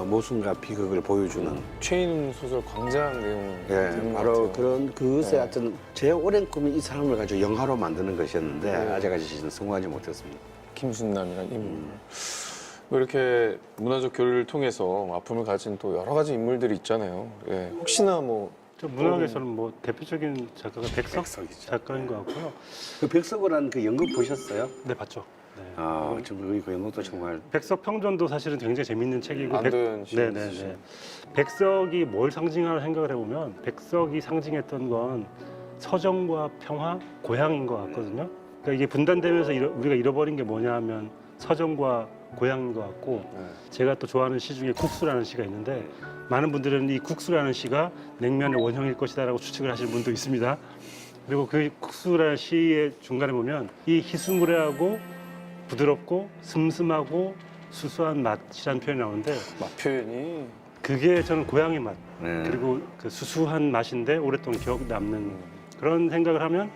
모순과 비극을 보여주는 최인 소설 광장 내용. 바로 그런 그것에 하여튼 제 오랜 꿈이 이 사람을 가지고 영화로 만드는 것이었는데 아직까지 성공하지 못했습니다. 김순남이라는 인물. 뭐 이렇게 문화적 교류를 통해서 아픔을 가진 또 여러 가지 인물들이 있잖아요. 예. 혹시나 뭐 저 문학에서는 뭐 대표적인 작가가 백석 작가인 것 같고요. 그 백석이라는 그 연극 보셨어요? 네, 봤죠. 네. 그 연극도 정말 백석 평전도 사실은 굉장히 재밌는 책이고 안도현 씨 네네네. 백석이 뭘 상징하나 생각을 해보면 백석이 상징했던 건 서정과 평화, 고향인 것 같거든요. 그러니까 이게 분단되면서 우리가 잃어버린 게 뭐냐 하면 서정과 고향인 것 같고 제가 또 좋아하는 시 중에 국수라는 시가 있는데 많은 분들은 이 국수라는 시가 냉면의 원형일 것이다라고 추측을 하시는 분도 있습니다. 그리고 그 국수라는 시의 중간에 보면 이 희스무레하고 부드럽고 슴슴하고 수수한 맛이라는 표현이 나오는데 맛 표현이 그게 저는 고향의 맛 네. 그리고 그 수수한 맛인데 오랫동안 기억 남는 그런 생각을 하면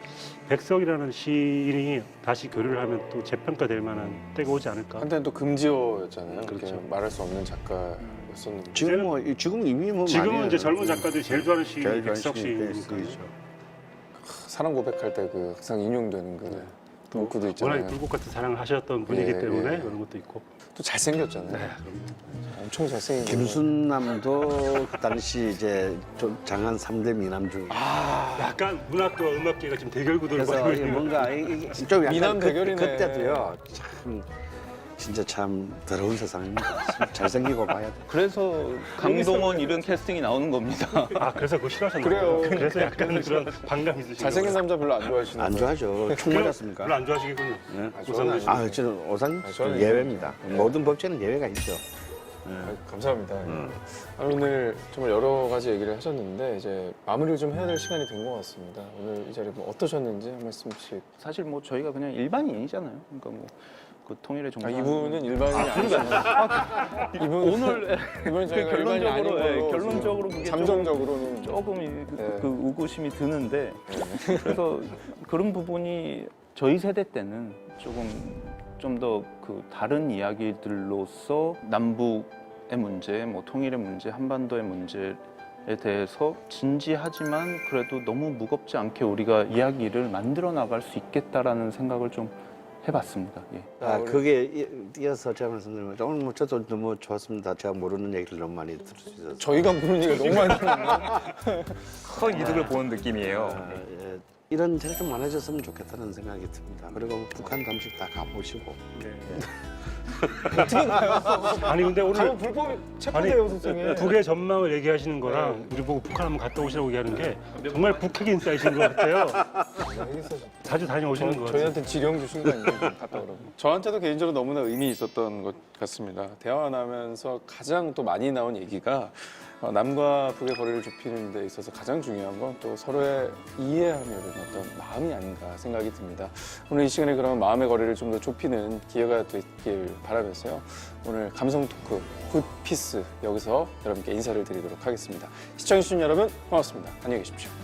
백석이라는 시인이 다시 교류를 하면 또 재평가될 만한 때가 오지 않을까. 한때는 또 금지어였잖아요. 그렇죠. 이렇게 말할 수 없는 작가였었는데. 지금 이미 뭐 지금은 많이 이제 젊은 작가들이 제일 좋아하는 시인이 제일 좋아하는 백석 시인이 시인이니까요. 백석이죠. 사랑 고백할 때 그 항상 인용되는 그 문구도 있잖아요. 워낙에 불꽃 같은 사랑을 하셨던 분이기 예, 때문에 예. 그런 것도 있고. 또 잘생겼잖아요. 엄청 잘생긴. 김순남도 그 당시 이제 좀 장안 3대 미남 중. 약간 문학과 음악계가 지금 대결 구도를 그래서 벌이고 이게 있는 뭔가 좀 약간 미남 대결이네. 그때도요. 참 진짜 참 더러운 세상입니다. 잘생기고 봐야 돼. 그래서 강동원 이런 캐스팅이 나오는 겁니다. 아 그래서 그거 싫어하셨나요? 그래요. 그래서 약간 그런 반감 있으시고 잘생긴 남자 별로 안 좋아하시는 안 거예요? 좋아하죠. 총 맞았습니까? 별로 안 좋아하시겠군요. 네. 우상도 씨는. 아, 저는 오상 저는 예외입니다. 모든 법제는 예외가 있죠. 감사합니다. 오늘 정말 여러 가지 얘기를 하셨는데 이제 마무리를 좀 해야 될 시간이 된 것 같습니다. 오늘 이 자리 뭐 어떠셨는지 한 말씀씩. 사실 뭐 저희가 그냥 일반인이잖아요. 그러니까 뭐 그 통일의 아, 종사. 이분은 일반인이 아니잖아요. 이분 오늘 이번 저희가 일반인이 아닌 결론적으로 걸로 결론적으로 그게 잠정적으로는 조금 네. 그 의구심이 드는데 그래서 그런 부분이 저희 세대 때는 조금 좀 더 그 다른 이야기들로서 남북의 문제, 뭐 통일의 문제, 한반도의 문제에 대해서 진지하지만 그래도 너무 무겁지 않게 우리가 이야기를 만들어 나갈 수 있겠다라는 생각을 좀 해봤습니다. 예. 그게 이어서 제가 말씀드리면 오늘 뭐 저도 너무 좋았습니다. 제가 모르는 얘기를 너무 많이 들을 수 있어서. 저희가 모르는 얘기가 너무 많이 들었는데 큰 이득을 보는 느낌이에요. 예, 이런 데가 좀 많아졌으면 좋겠다는 생각이 듭니다. 그리고 북한 감식 다 가보시고. 아니 근데 오늘 가면 불법이 체포돼요, 선생님. 북의 전망을 얘기하시는 거랑 우리 보고 북한 한번 갔다 오시라고 얘기하는 게 정말 북핵 인사이신 것 같아요. 자주 다녀오시는 것 같아요. 저희한테 지령 주신 거 아니에요? 갔다 오라고. 저한테도 개인적으로 너무나 의미 있었던 것 같습니다. 대화하면서 가장 또 많이 나온 얘기가 남과 북의 거리를 좁히는 데 있어서 가장 중요한 건 또 서로의 이해하려는 어떤 마음이 아닌가 생각이 듭니다. 오늘 이 시간에 그러면 마음의 거리를 좀 더 좁히는 기회가 됐길 바라면서요. 오늘 감성 토크 굿피스 여기서 여러분께 인사를 드리도록 하겠습니다. 시청해주신 여러분 고맙습니다. 안녕히 계십시오.